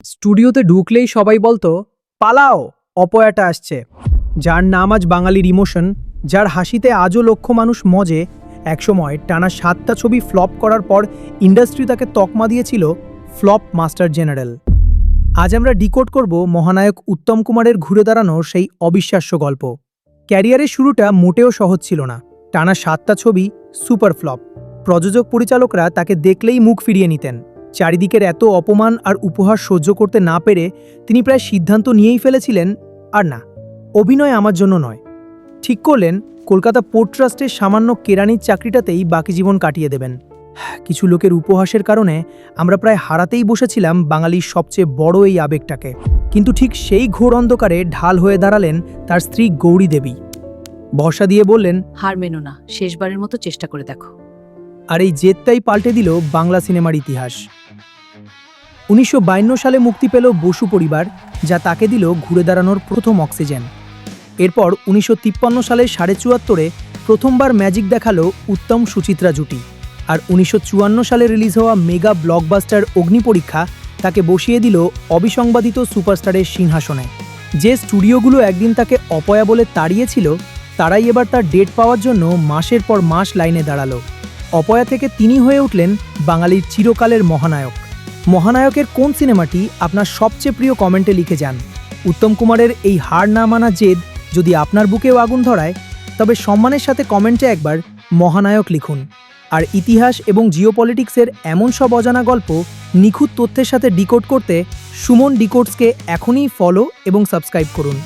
স্টুডিওতে ঢুকলেই সবাই বলতো, পালাও, অপয়াটা আসছে। যার নাম আজ বাঙালির ইমোশন, যার হাসিতে আজও লক্ষ মানুষ মজে, একসময় টানা 7টা ছবি ফ্লপ করার পর ইন্ডাস্ট্রি তাকে তকমা দিয়েছিল ফ্লপ মাস্টার জেনারেল। আজ আমরা ডিকোড করব মহানায়ক উত্তম কুমারের ঘুরে দাঁড়ানোর সেই অবিশ্বাস্য গল্প। ক্যারিয়ারের শুরুটা মোটেও সহজ ছিল না। টানা 7টা ছবি সুপার ফ্লপ। প্রযোজক পরিচালকরা তাকে দেখলেই মুখ ফিরিয়ে নিতেন। চারিদিকের এত অপমান আর উপহার সহ্য করতে না পেরে তিনি প্রায় সিদ্ধান্ত নিয়েই ফেলেছিলেন, আর না, অভিনয় আমার জন্য নয়। ঠিক করলেন কলকাতা পোর্ট ট্রাস্টের সামান্য কেরানির চাকরিটাতেই বাকি জীবন কাটিয়ে দেবেন। কিছু লোকের উপহাসের কারণে আমরা প্রায় হারাতেই বসেছিলাম বাঙালির সবচেয়ে বড় এই আবেগটাকে। কিন্তু ঠিক সেই ঘোর অন্ধকারে ঢাল হয়ে দাঁড়ালেন তার স্ত্রী গৌরী দেবী। ভরসা দিয়ে বললেন, হার মেনো না, শেষবারের মতো চেষ্টা করে দেখো। আর এই জেদটাই পাল্টে দিল বাংলা সিনেমার ইতিহাস। 1952 সালে মুক্তি পেল বসু পরিবার, যা তাকে দিল ঘুরে দাঁড়ানোর প্রথম অক্সিজেন। এরপর 1953 সালে 74.5-এ প্রথমবার ম্যাজিক দেখালো উত্তম সুচিত্রা জুটি। আর 1954 সালে রিলিজ হওয়া মেগা ব্লকবাস্টার অগ্নিপরীক্ষা তাকে বসিয়ে দিল অবিসংবাদিত সুপারস্টারের সিংহাসনে। যে স্টুডিওগুলো একদিন তাকে অপয়া বলে তাড়িয়েছিল, তারাই এবার তার ডেট পাওয়ার জন্য মাসের পর মাস লাইনে দাঁড়ালো। অপয়া থেকে তিনি হয়ে উঠলেন বাঙালির চিরকালের মহানায়ক। মহানায়কের কোন সিনেমাটি আপনার সবচেয়ে প্রিয় কমেন্টে লিখে যান। উত্তম কুমারের এই হার না মানা জেদ যদি আপনার বুকেও আগুন ধরায়, তবে সম্মানের সাথে কমেন্টে একবার মহানায়ক লিখুন। আর ইতিহাস এবং জিওপলিটিক্সের এমন সব অজানা গল্প নিখুঁত তথ্যের সাথে ডিকোড করতে সুমন ডিকোডসকে এখনই ফলো এবং সাবস্ক্রাইব করুন।